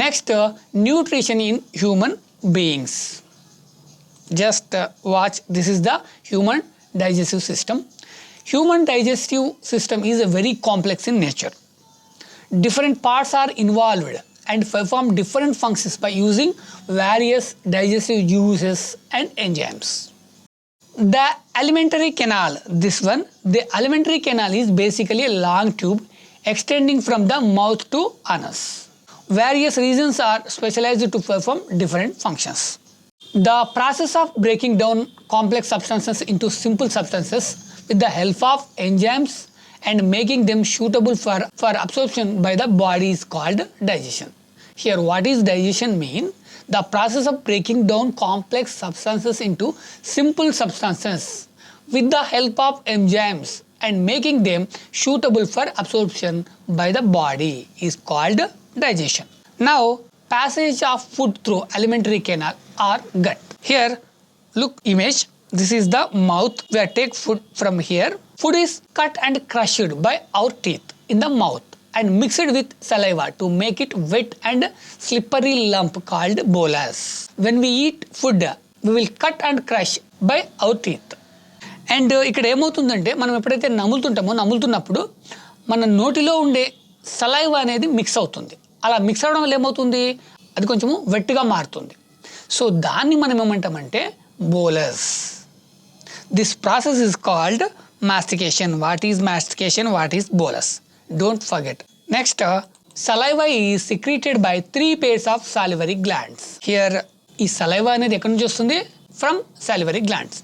Next, nutrition in human beings. Just watch, this is the human digestive system. Human digestive system is very complex in nature. Different parts are involved and perform different functions by using various digestive juices and enzymes. The alimentary canal, this one, the alimentary canal is basically a long tube extending from the mouth to anus. Various regions are specialized to perform different functions. The process of breaking down complex substances into simple substances with the help of enzymes and making them suitable for absorption by the body is called digestion. Here, what is digestion mean? The process of breaking down complex substances into simple substances with the help of enzymes and making them suitable for absorption by the body is called digestion. Now, passage of food through alimentary canal or gut. Here, look image. This is the mouth. We take food from here. Food is cut and crushed by our teeth in the mouth and mixed with saliva to make it wet and slippery lump called bolus. When we eat food, we will cut and crush by our teeth. And ఇక్కడ ఏమవుతుందంటే మనం ఎప్పుడైతే నములుతున్నప్పుడు మన నోటిలో ఉండే saliva అనేది mix అవుతుంది. అలా మిక్స్ అవడం వల్ల ఏమవుతుంది, అది కొంచెము వెట్టిగా మారుతుంది. సో దాన్ని మనం ఏమంటామంటే bolus. This process is called mastication. What is mastication, what is bolus? Don't forget. Next, saliva is secreted by 3 pairs of salivary glands. Here ఈ సలైవా అనేది ఎక్కడి నుంచి వస్తుంది? From salivary glands.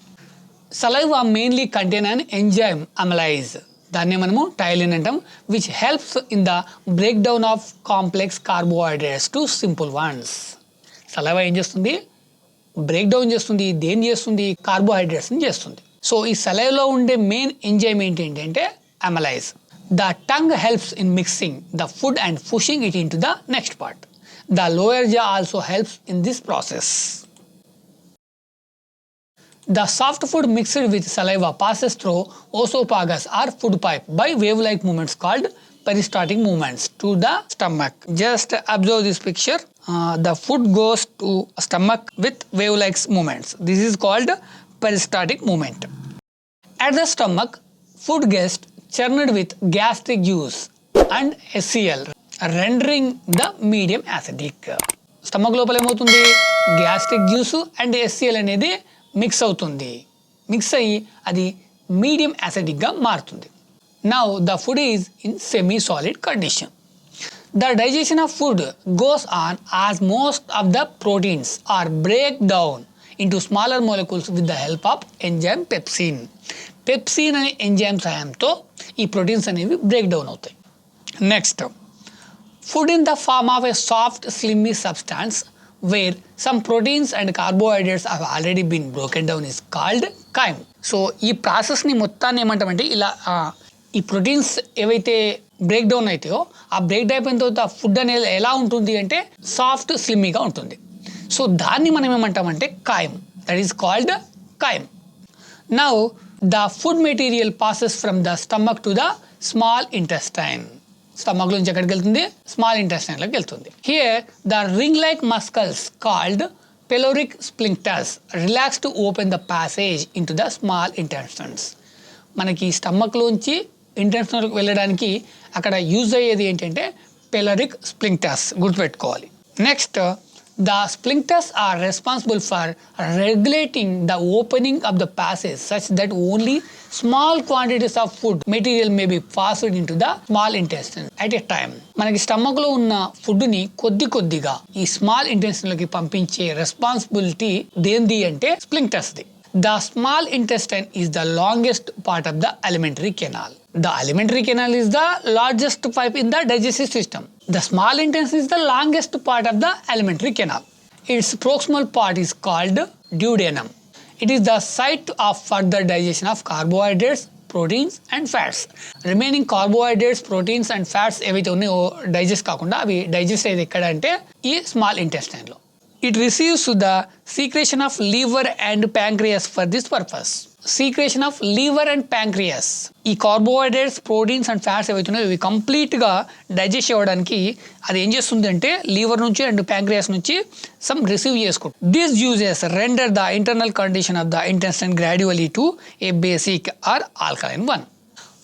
Saliva mainly contain an enzyme amylase, దాన్ని మనము టైలిన్ అంటాం, which helps in the breakdown of complex carbohydrates to simple ones. Saliva ఏం చేస్తుంది? బ్రేక్ డౌన్ చేస్తుంది. దేని చేస్తుంది? కార్బోహైడ్రేట్స్ని చేస్తుంది. సో ఈ సలైవాలో ఉండే మెయిన్ ఎంజైమ్ ఏంటంటే amylase. The tongue helps in mixing the food and pushing it into the next part. The lower jaw also helps in this process. The soft food mixed with saliva passes through esophagus or food pipe by wave-like movements called peristaltic movements to the stomach. Just observe this picture. The food goes to stomach with wave-like movements. This is called peristaltic movement. At the stomach, food gets churned with gastric juice and HCl, rendering the medium acidic. Stomach లోపల ఏమవుతుంది? Gastric juice and HCl అనేది mix అవుతుంది. Mix అయ్యి అది medium యాసిడిక్గా మారుతుంది. Now the food is in semi solid condition. The digestion of food goes on as most of the proteins are break down into smaller molecules with the help of enzyme pepsin. Pepsin అనే enzyme సహాయంతో ఈ proteins అనేవి break down అవుతాయి. Next, food in the form of a soft slimy substance where some proteins and carbohydrates have already been broken down is called chyme. So ఈ ప్రాసెస్ని మొత్తాన్ని ఏమంటామంటే ఇలా ఈ ప్రోటీన్స్ ఏవైతే బ్రేక్ డౌన్ అవుతాయో ఆ బ్రేక్ అయిపోయిన తర్వాత ఫుడ్ అనేది ఎలా ఉంటుంది అంటే సాఫ్ట్ స్లిమ్మీగా ఉంటుంది. సో దాన్ని మనం ఏమంటామంటే chyme. That is called chyme. Now the food material passes from the stomach to the small intestine. Stomach నుంచి ఎక్కడికి వెళ్తుంది? స్మాల్ ఇంటెస్టైన్లోకి వెళ్తుంది. Here the ring like muscles called pyloric sphincters relax to open the passage into the small intestines. మనకి స్టమక్లోంచి ఇంటెస్టైన్లోకి వెళ్ళడానికి అక్కడ use అయ్యేది ఏంటంటే పెలోరిక్ స్ప్లింక్టర్స్, గుర్తుపెట్టుకోవాలి. Next, the sphincters are responsible for regulating the opening of the passage such that only small quantities of food material may be passed into the small intestine at a time. మనకి stomach లో ఉన్న food ని కొద్దిగా ఈ small intestine లోకి పంపించే responsibility దేనిది అంటే స్ప్లింక్టర్స్ the. The small intestine is the longest part of the alimentary canal. The alimentary canal is the largest pipe in the digestive system. The small intestine is the longest part of the alimentary canal. Its proximal part is called duodenum. It is the site of further digestion of carbohydrates, proteins and fats. Remaining carbohydrates, proteins and fats ఏవైతే ఉన్నాయో digest కాకుండా అవి digest అయ్యేది ఎక్కడ అంటే ఈ small intestine లో. It receives the secretion of liver and pancreas for this purpose. Secretion of liver and pancreas. ఈ కార్బోహైడ్రేట్స్ ప్రోటీన్స్ అండ్ ఫ్యాట్స్ ఏవైతున్నాయో ఇవి కంప్లీట్గా డైజెస్ట్ అవ్వడానికి అది ఏం చేస్తుంది అంటే లివర్ నుంచి అండ్ ప్యాంక్రియాస్ నుంచి సమ్ రిసీవ్ చేసుకుంటుంది. This uses render the internal condition of the intestine gradually to a basic or alkaline one.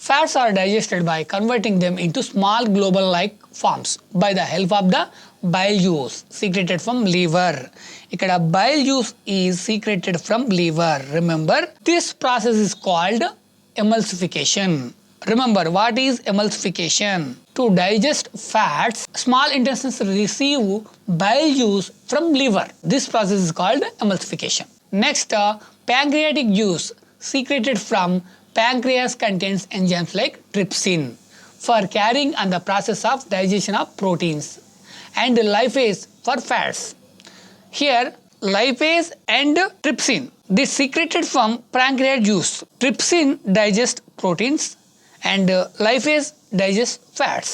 Fats are digested by converting them into small globule-like forms by the help of the bile juice secreted from liver. Ikkada bile juice is secreted from liver. Remember, this process is called emulsification. Remember, what is emulsification? To digest fats, small intestines receive bile juice from liver. This process is called emulsification. Next, pancreatic juice secreted from pancreas contains enzymes like trypsin for carrying on the process of digestion of proteins and lipase for fats. Here lipase and trypsin, this secreted from pancreas juice. Trypsin digests proteins and lipase digests fats.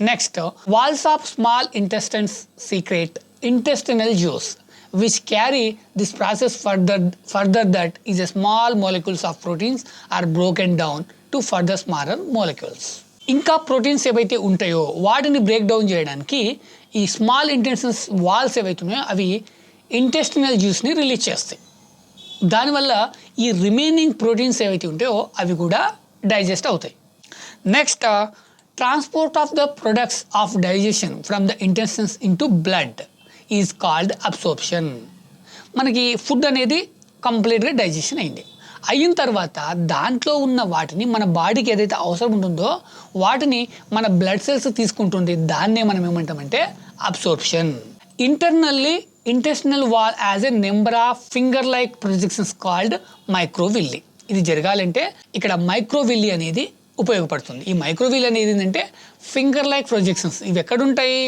Next, walls of small intestines secrete intestinal juice which carry this process further that is a small molecules of proteins are broken down to further smaller molecules. ఇంకా proteins ఏవైతే ఉంటాయో వాటిని break down చేయడానికి ఈ small intestines walls ఏవైతే ఉన్నాయో అవి intestinal జ్యూస్ని రిలీజ్ చేస్తాయి. దానివల్ల ఈ రిమైనింగ్ ప్రోటీన్స్ ఏవైతే ఉంటాయో అవి కూడా డైజెస్ట్ అవుతాయి. Next, transport of the products of digestion from the intestines into blood is called absorption. మనకి ఫుడ్ అనేది కంప్లీట్గా డైజెషన్ అయింది. అయిన తర్వాత దాంట్లో ఉన్న వాటిని మన బాడీకి ఏదైతే అవసరం ఉంటుందో వాటిని మన బ్లడ్ సెల్స్ తీసుకుంటుంది. దాన్నే మనం ఏమంటామంటే absorption. Internally intestinal wall has a number of finger like projections called microvilli. ఇది జరగాలంటే ఇక్కడ మైక్రోవిల్లీ అనేది ఉపయోగపడుతుంది. ఈ మైక్రోవిల్లీ అనేది ఏంటంటే ఫింగర్ లైక్ ప్రొజెక్షన్స్. ఇవి ఎక్కడుంటాయి?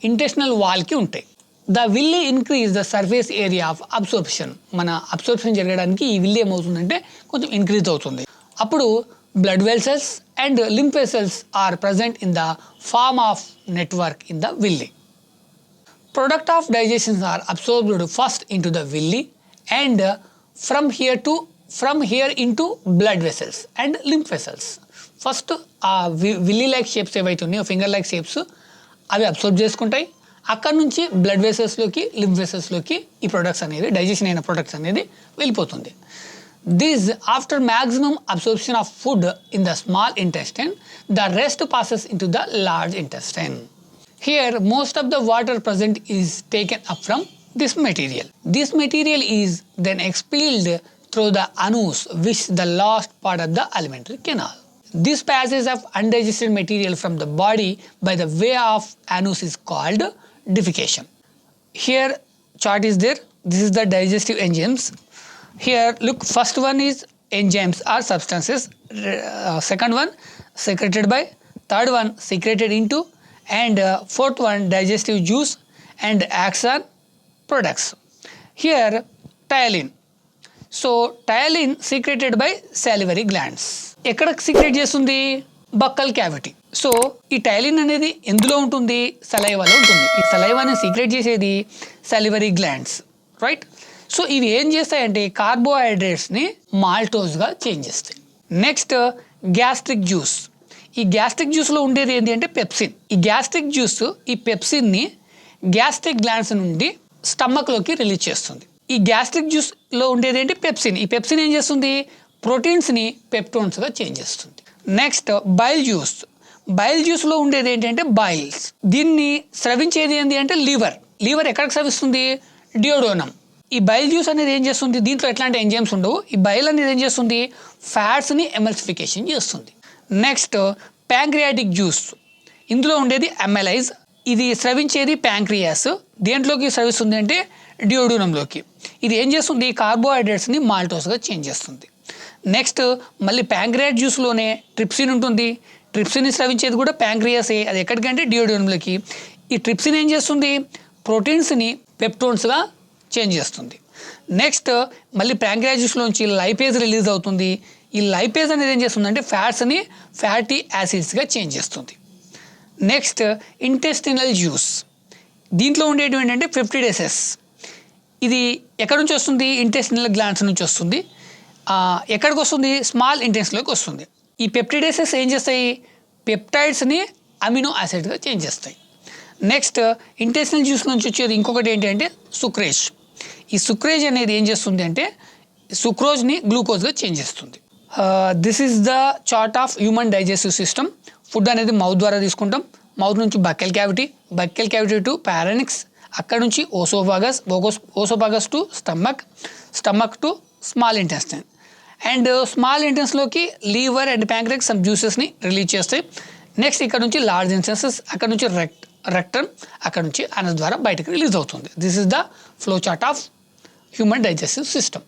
ఇంటెస్టినల్ వాల్కి ఉంటాయి. The villi increase the surface area of absorption. మన అబ్సోర్ప్షన్ జరగడానికి ఈ విల్లీ ఏమవుతుందంటే కొంచెం ఇంక్రీజ్ అవుతుంది. అప్పుడు blood vessels and lymph vessels are present in the form of network in the villi. Product of digestions are absorbed first into the villi and from here into blood vessels and lymph vessels. First ఆ villi like shapes ఏవైతే ఉన్నాయో finger like shapes అవి absorb చేసుకుంటాయి. అక్కడ నుంచి blood వెసల్స్లోకి lymph వెసల్స్లోకి ఈ products అనేది digestion అయిన ప్రొడక్ట్స్ అనేది వెళ్ళిపోతుంది. This after maximum absorption of food in the small intestine the rest passes into the large intestine. Here most of the water present is taken up from this material. This material is then expelled through the anus which the last part of the alimentary canal. This passage of undigested material from the body by the way of anus is called defecation. Here chart is there. This is the digestive enzymes. Here look, first one is enzymes or substances. Second one secreted by. Third one secreted into. And fourth one digestive juice and acts on products. Here ptyalin. So ptyalin secreted by salivary glands. ఎక్కడ secret చేస్తుంది? Buccal cavity. So ఈ టైలిన్ అనేది ఎందులో ఉంటుంది? సలైవాలో ఉంటుంది. ఈ సలైవాని secret చేసేది సాలివరీ glands, right? So ఇవి ఏం చేస్తాయంటే కార్బోహైడ్రేట్స్ని మాల్టోజ్గా చేంజ్ చేస్తాయి. Next gastric juice. ఈ గ్యాస్ట్రిక్ జ్యూస్లో ఉండేది ఏంటి అంటే పెప్సిన్. ఈ గ్యాస్ట్రిక్ జ్యూస్ ఈ పెప్సిన్ని గ్యాస్ట్రిక్ గ్లాండ్స్ నుండి స్టమక్లోకి రిలీజ్ చేస్తుంది. ఈ గ్యాస్ట్రిక్ జ్యూస్లో ఉండేది ఏంటి? పెప్సిన్. ఈ పెప్సిన్ ఏం చేస్తుంది? ప్రోటీన్స్ని పెప్టోన్స్గా చేంజ్ చేస్తుంది. Next bile juice. బైల్ జ్యూస్లో ఉండేది ఏంటంటే బైల్స్. దీన్ని స్రవించేది ఏంటి అంటే లివర్. లివర్ ఎక్కడికి స్రవిస్తుంది? డియోడోనం. ఈ బైల్ జ్యూస్ అనేది ఏం చేస్తుంది? దీంట్లో ఎట్లాంటి ఎంజైమ్స్ ఉండవు. ఈ బైల్ అనేది ఏం చేస్తుంది? ఫ్యాట్స్ని ఎమల్సిఫికేషన్ చేస్తుంది. Next pancreatic juice. ఇందులో ఉండేది అమెలైజ్. ఇది స్రవించేది ప్యాంక్రియాస్. దేంట్లోకి స్రవిస్తుంది అంటే డియోడోనంలోకి. ఇది ఏం చేస్తుంది? కార్బోహైడ్రేట్స్ని మాల్టోస్గా చేంజ్ చేస్తుంది. నెక్స్ట్ మళ్ళీ ప్యాంక్రియాట్ జ్యూస్లోనే ట్రిప్సిన్ ఉంటుంది. ట్రిప్సిన్ స్రవించేది కూడా ప్యాంక్రియాసే. అది ఎక్కడికంటే డియోడోనంలోకి. ఈ ట్రిప్సిన్ ఏం చేస్తుంది? ప్రోటీన్స్ని పెప్టోన్స్గా చేంజ్ చేస్తుంది. నెక్స్ట్ మళ్ళీ ప్యాంక్రియాట్ జ్యూస్లోంచి లైపేజ్ రిలీజ్ అవుతుంది. ఈ లైపేజ్ అనేది ఏం చేస్తుందంటే ఫ్యాట్స్ని ఫ్యాటీ యాసిడ్స్గా చేంజ్ చేస్తుంది. Next intestinal juice. దీంట్లో ఉండేటివి ఏంటంటే పెప్టిడేసెస్. ఇది ఎక్కడి నుంచి వస్తుంది? ఇంటెస్టినల్ గ్లాండ్స్ నుంచి వస్తుంది. ఎక్కడికి వస్తుంది? స్మాల్ ఇంటెస్టిన్లోకి వస్తుంది. ఈ పెప్టిడేసెస్ ఏం చేస్తాయి? పెప్టైడ్స్ని అమినో యాసిడ్గా చేంజ్ చేస్తాయి. నెక్స్ట్ ఇంటెస్టినల్ జ్యూస్ నుంచి వచ్చేది ఇంకొకటి ఏంటంటే సుక్రేజ్. ఈ సుక్రేజ్ అనేది ఏం చేస్తుంది అంటే సుక్రోజ్ని గ్లూకోజ్గా చేంజ్ చేస్తుంది. This is the chart of human digestive system. Food అనేది మౌత్ ద్వారా తీసుకుంటాం. మౌత్ నుంచి బక్కెల్ క్యావిటీ టు పారానిక్స్, అక్కడ నుంచి oesophagus to stomach to small intestine. And small ఇంటెస్టైన్లోకి లీవర్ అండ్ ప్యాంక్రియాస్ సమ్ జ్యూసెస్ని రిలీజ్ చేస్తాయి. నెక్స్ట్ ఇక్కడ నుంచి లార్జ్ ఇంటెస్టైన్స్, అక్కడ నుంచి రెక్టమ్, అక్కడ నుంచి అనస్ ద్వారా బయటకు రిలీజ్ అవుతుంది. This is the flow chart of human digestive system.